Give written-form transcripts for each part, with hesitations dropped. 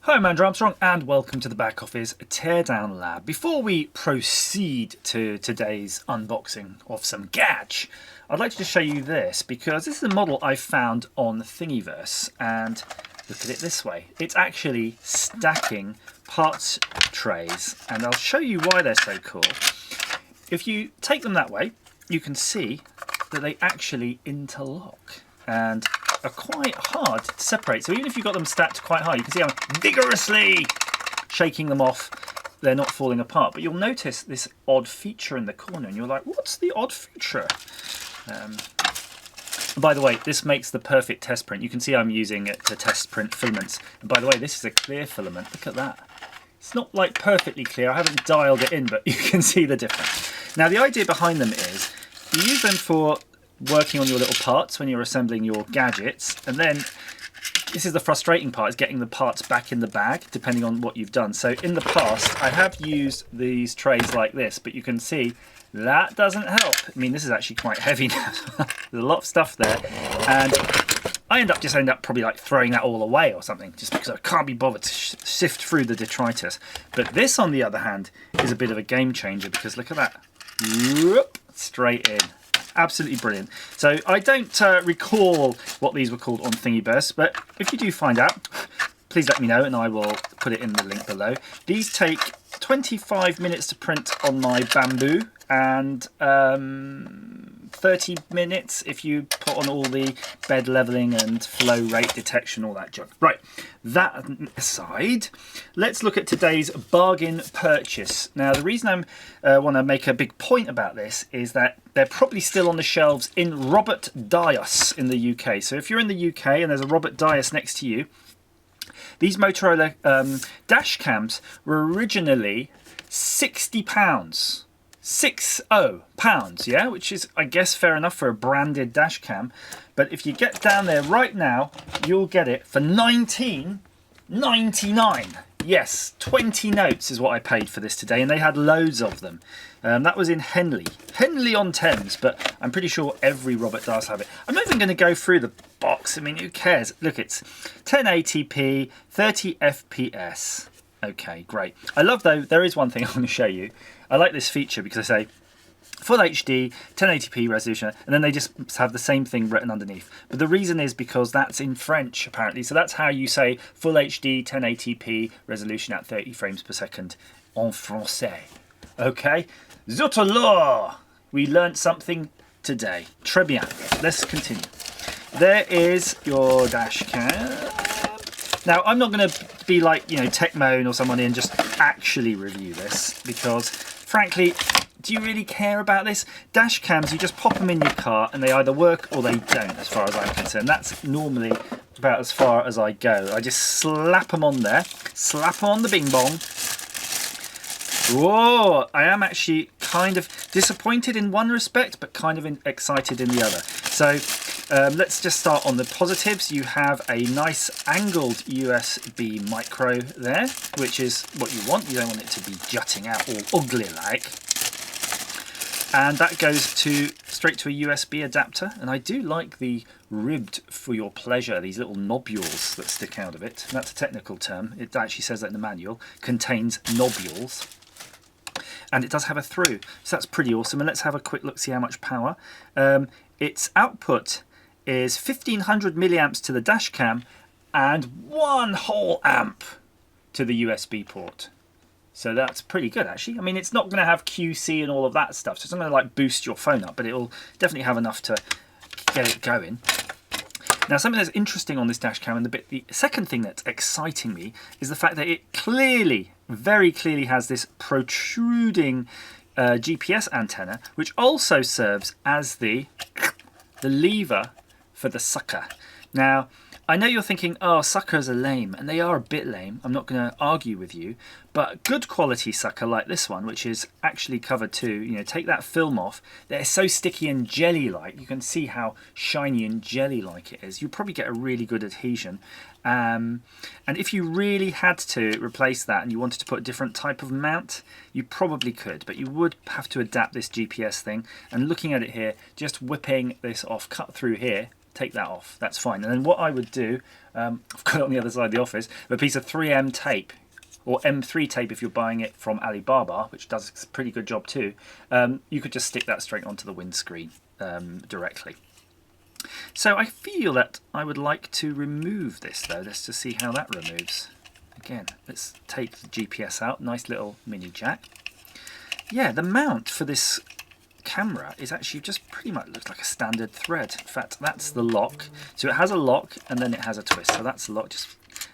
Hi, I'm Andrew Armstrong and welcome to the Back Office Teardown Lab. Before we proceed to today's unboxing of some gadge, I'd like to just show you this because this is a model I found on Thingiverse, and look at it this way. It's actually stacking parts trays, and I'll show you why they're so cool. If you take them that way, you can see that they actually interlock and are quite hard to separate. So even if you've got them stacked quite high, you can see I'm vigorously shaking them off. They're not falling apart. But you'll notice this odd feature in the corner, and you're like, what's the odd feature? By the way, this makes the perfect test print. You can see I'm using it to test print filaments. And by the way, this is a clear filament. Look at that. It's not like perfectly clear. I haven't dialed it in, but you can see the difference. Now, the idea behind them is you use them for working on your little parts when you're assembling your gadgets, and then this is the frustrating part, is getting the parts back in the bag depending on what you've done. So in the past I have used these trays like this, but you can see that doesn't help. I mean, this is actually quite heavy now. There's a lot of stuff there, and I end up probably like throwing that all away or something, just because I can't be bothered to sift through the detritus. But this, on the other hand, is a bit of a game changer, because look at that. Whoop, straight in. Absolutely brilliant. So I don't recall what these were called on Thingiverse, but if you do find out, please let me know and I will put it in the link below. These take 25 minutes to print on my bamboo, and 30 minutes if you put on all the bed leveling and flow rate detection, all that junk. Right, that aside, let's look at today's bargain purchase. Now, the reason I want to make a big point about this is that they're probably still on the shelves in Robert Dyas in the UK. So if you're in the UK and there's a Robert Dyas next to you, these Motorola Dashcams were originally £60. £60, yeah, which is, I guess, fair enough for a branded dash cam. But if you get down there right now, you'll get it for £19.99. Yes, 20 notes is what I paid for this today, and they had loads of them. That was in Henley-on-Thames, but I'm pretty sure every Robert does have it. I'm not even going to go through the box. I mean, who cares? Look, it's 1080p, 30 FPS. Okay, great. I love, though, there is one thing I want to show you. I like this feature because they say Full HD, 1080p resolution, and then they just have the same thing written underneath. But the reason is because that's in French, apparently. So that's how you say Full HD, 1080p resolution at 30 frames per second en français. Okay? Zut alors! We learnt something today. Très bien. Let's continue. There is your dash cam. Now, I'm not going to be like, Techmoan or someone and just actually review this, because, frankly, do you really care about this? Dash cams, you just pop them in your car and they either work or they don't, as far as I'm concerned. That's normally about as far as I go. I just slap them on there, slap them on the bing bong. Whoa! I am actually kind of disappointed in one respect, but kind of excited in the other. So, let's just start on the positives. You have a nice angled USB micro there, which is what you want. You don't want it to be jutting out all ugly like. And that goes straight to a USB adapter. And I do like the ribbed for your pleasure, these little nobules that stick out of it. That's a technical term. It actually says that in the manual. Contains nobules. And it does have a through. So that's pretty awesome. And let's have a quick look, see how much power. Its output is 1500 milliamps to the dash cam and 1 whole amp to the USB port. So that's pretty good, actually. I mean, it's not going to have QC and all of that stuff, so it's not going to like boost your phone up, but it'll definitely have enough to get it going. Now, something that's interesting on this dash cam, and the second thing that's exciting me, is the fact that it clearly, very clearly has this protruding GPS antenna, which also serves as the lever for the sucker. Now, I know you're thinking, oh, suckers are lame, and they are a bit lame. I'm not going to argue with you, but good quality sucker like this one, which is actually covered too, take that film off. They're so sticky and jelly-like. You can see how shiny and jelly-like it is. You'll probably get a really good adhesion. And if you really had to replace that and you wanted to put a different type of mount, you probably could, but you would have to adapt this GPS thing. And looking at it here, just whipping this off, cut through here, take that off. That's fine. And then what I would do, I've got it on the other side of the office, a piece of 3M tape, or M3 tape if you're buying it from Alibaba, which does a pretty good job too. You could just stick that straight onto the windscreen directly. So I feel that I would like to remove this though. Let's just see how that removes. Again, let's take the GPS out. Nice little mini jack. Yeah, the mount for this camera is actually just pretty much looks like a standard thread. In fact, that's the lock. So it has a lock and then it has a twist. So that's the lock.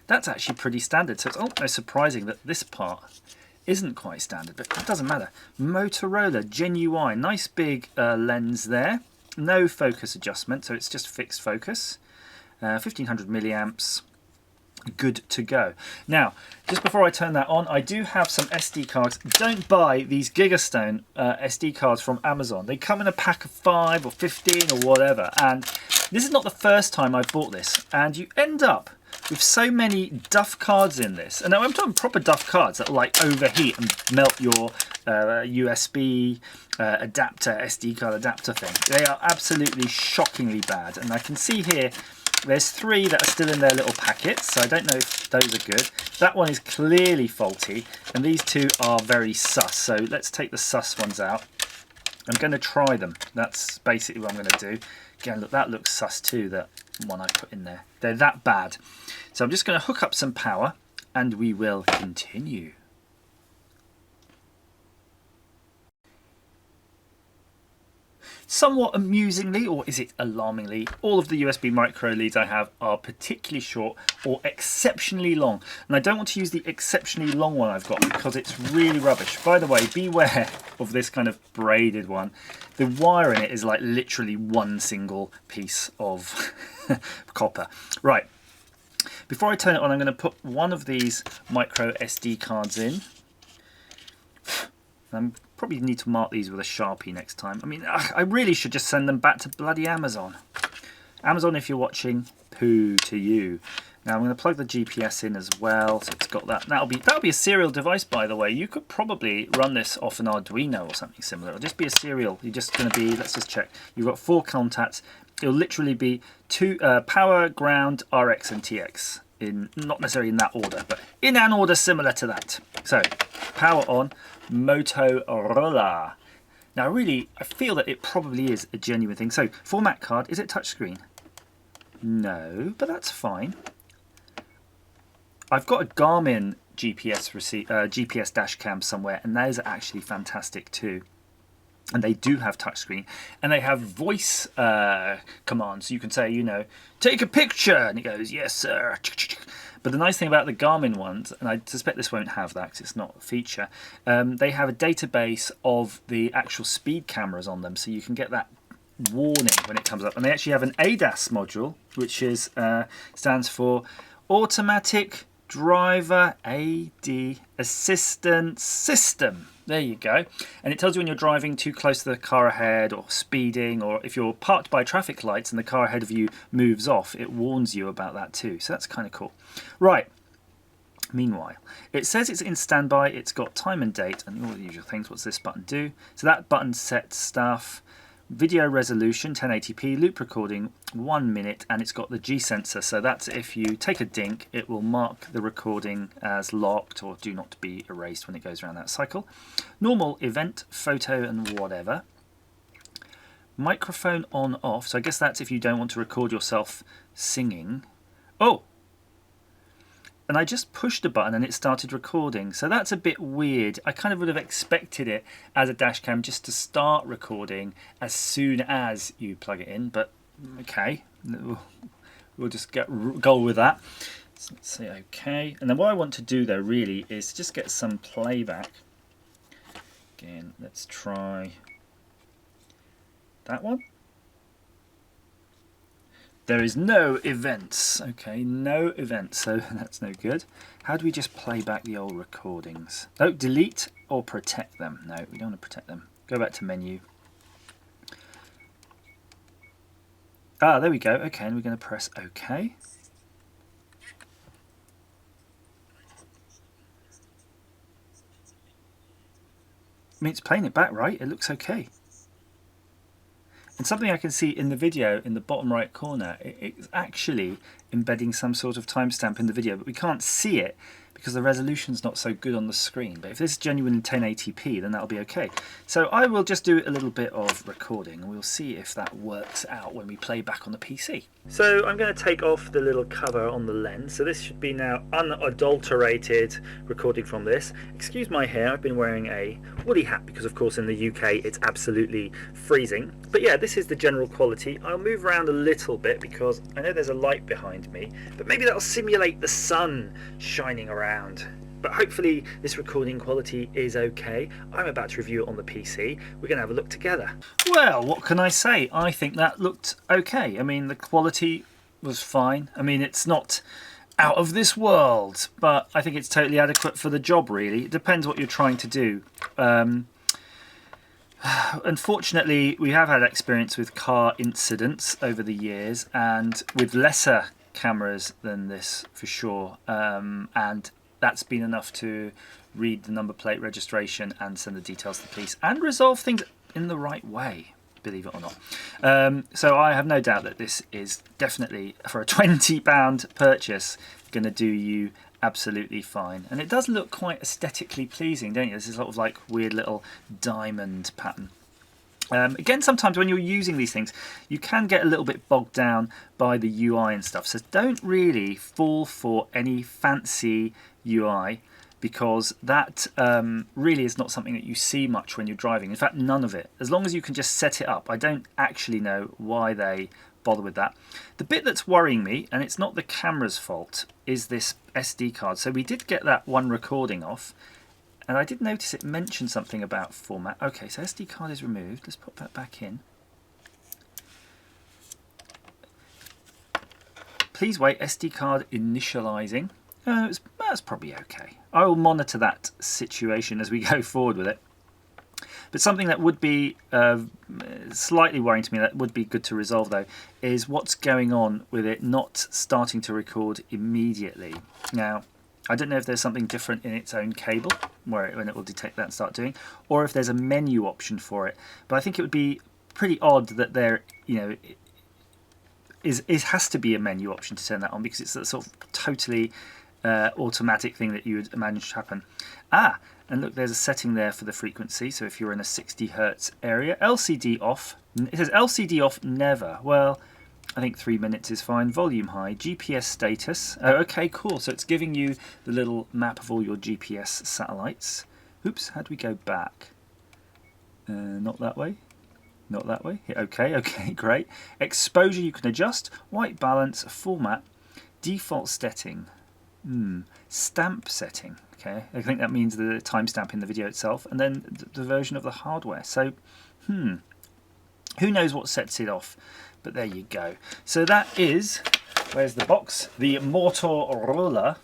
That's actually pretty standard. So it's almost surprising that this part isn't quite standard, but that doesn't matter. Motorola Genuine, nice big lens there. No focus adjustment, so it's just fixed focus. 1500 milliamps. Good to go. Now, just before I turn that on, I do have some SD cards. Don't buy these Gigastone SD cards from Amazon. They come in a pack of 5 or 15 or whatever, and this is not the first time I've bought this, and you end up with so many duff cards in this. And now I'm talking proper duff cards that like overheat and melt your USB adapter, SD card adapter thing. They are absolutely shockingly bad, and I can see here there's 3 that are still in their little packets, so I don't know if those are good. That one is clearly faulty, and these 2 are very sus. So let's take the sus ones out. I'm going to try them. That's basically what I'm going to do. Again, look, that looks sus too, that one I put in there. They're that bad. So I'm just going to hook up some power, and we will continue. Somewhat amusingly, or is it alarmingly, all of the USB micro leads I have are particularly short or exceptionally long. And I don't want to use the exceptionally long one I've got because it's really rubbish. By the way, beware of this kind of braided one. The wire in it is like literally one single piece of copper. Right, before I turn it on, I'm going to put one of these micro SD cards in. Probably need to mark these with a Sharpie next time. I mean, I really should just send them back to bloody Amazon. Amazon, if you're watching, poo to you. Now I'm going to plug the GPS in as well, so it's got that. That'll be a serial device, by the way. You could probably run this off an Arduino or something similar. It'll just be a serial. You're just going to be, let's just check. You've got 4 contacts. It'll literally be 2 power, ground, RX, and TX. Not necessarily in that order, but in an order similar to that. So, power on. Motorola. Now really, I feel that it probably is a genuine thing. So, format card, is it touchscreen? No, but that's fine. I've got a Garmin GPS Dashcam somewhere, and those are actually fantastic too. And they do have touchscreen, and they have voice commands. So you can say, you know, take a picture, and it goes, yes, sir. But the nice thing about the Garmin ones, and I suspect this won't have that because it's not a feature, they have a database of the actual speed cameras on them, so you can get that warning when it comes up. And they actually have an ADAS module, which is stands for Automatic Driver AD Assistance System. There you go. And it tells you when you're driving too close to the car ahead or speeding, or if you're parked by traffic lights and the car ahead of you moves off, it warns you about that too. So that's kind of cool. Right. Meanwhile, it says it's in standby. It's got time and date and all the usual things. What's this button do? So that button sets stuff. Video resolution 1080p, loop recording 1 minute, and it's got the G sensor, so that's if you take a dink it will mark the recording as locked or do not be erased when it goes around that cycle. Normal, event, photo and whatever. Microphone on off, so I guess that's if you don't want to record yourself singing. Oh! And I just pushed a button and it started recording. So that's a bit weird. I kind of would have expected it as a dash cam just to start recording as soon as you plug it in. But okay, we'll just go with that. So let's say okay. And then what I want to do though really is just get some playback. Again, let's try that one. There is no events. Okay, no events, so that's no good. How do we just play back the old recordings? Oh, delete or protect them. No, we don't want to protect them. Go back to menu. Ah, there we go. Okay, and we're going to press OK. I mean, it's playing it back, right? It looks okay. And something I can see in the video in the bottom right corner, it's actually embedding some sort of timestamp in the video, but we can't see it because the resolution's not so good on the screen. But if this is genuine in 1080p, then that'll be okay. So I will just do a little bit of recording and we'll see if that works out when we play back on the PC. So I'm going to take off the little cover on the lens. So this should be now unadulterated recording from this. Excuse my hair, I've been wearing a woolly hat because of course in the UK it's absolutely freezing. But yeah, this is the general quality. I'll move around a little bit because I know there's a light behind me, but maybe that'll simulate the sun shining around. But hopefully this recording quality is okay. I'm about to review it on the PC. We're going to have a look together. Well, what can I say? I think that looked okay. I mean, the quality was fine. I mean, it's not out of this world, but I think it's totally adequate for the job, really. It depends what you're trying to do. Unfortunately, we have had experience with car incidents over the years and with lesser cameras than this for sure, and that's been enough to read the number plate registration and send the details to the police and resolve things in the right way, believe it or not. So I have no doubt that this is definitely, for a £20 purchase, going to do you absolutely fine. And it does look quite aesthetically pleasing, don't you? This is sort of like weird little diamond pattern. Again, sometimes when you're using these things, you can get a little bit bogged down by the UI and stuff. So don't really fall for any fancy UI because that really is not something that you see much when you're driving. In fact, none of it. As long as you can just set it up. I don't actually know why they bother with that. The bit that's worrying me, and it's not the camera's fault, is this SD card. So we did get that one recording off. And I did notice it mentioned something about format. Okay, so SD card is removed. Let's put that back in. Please wait, SD card initializing. That's probably okay. I will monitor that situation as we go forward with it. But something that would be slightly worrying to me, that would be good to resolve though, is what's going on with it not starting to record immediately. Now, I don't know if there's something different in its own cable when it will detect that and start doing, or if there's a menu option for it. But I think it would be pretty odd that there, has to be a menu option to turn that on, because it's a sort of totally automatic thing that you would imagine should happen. And look, there's a setting there for the frequency. So if you're in a 60 Hertz area, LCD off. It says LCD off never. Well, I think 3 minutes is fine. Volume high. GPS status. Oh, okay, cool. So it's giving you the little map of all your GPS satellites. Oops, how do we go back? Not that way. Not that way. Okay, great. Exposure you can adjust. White balance. Format. Default setting. Stamp setting. Okay, I think that means the timestamp in the video itself. And then the version of the hardware. So, who knows what sets it off? But there you go. So that is, where's the box? The Motorola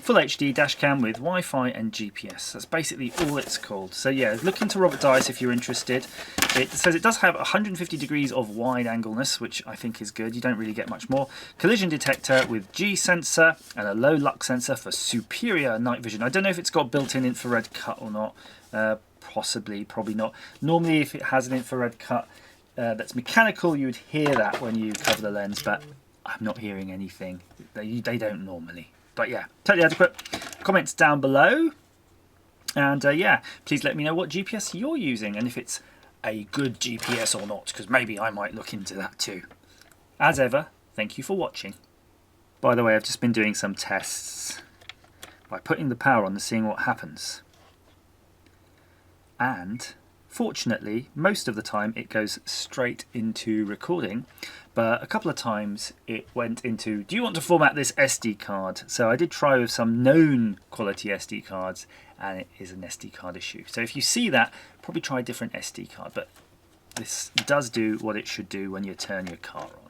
Full HD Dashcam with Wi-Fi and GPS. That's basically all it's called. So yeah, look into Robert Dyas if you're interested. It says it does have 150 degrees of wide angleness, which I think is good. You don't really get much more. Collision detector with G sensor and a low lux sensor for superior night vision. I don't know if it's got built-in infrared cut or not. Possibly, probably not. Normally, if it has an infrared cut that's mechanical, you would hear that when you cover the lens, but I'm not hearing anything. They don't normally. But yeah, totally adequate. Comments down below. And yeah, please let me know what GPS you're using and if it's a good GPS or not, because maybe I might look into that too. As ever, thank you for watching. By the way, I've just been doing some tests by putting the power on and seeing what happens. And fortunately, most of the time it goes straight into recording, but a couple of times it went into, do you want to format this SD card? So I did try with some known quality SD cards, and it is an SD card issue. So if you see that, probably try a different SD card, but this does do what it should do when you turn your car on.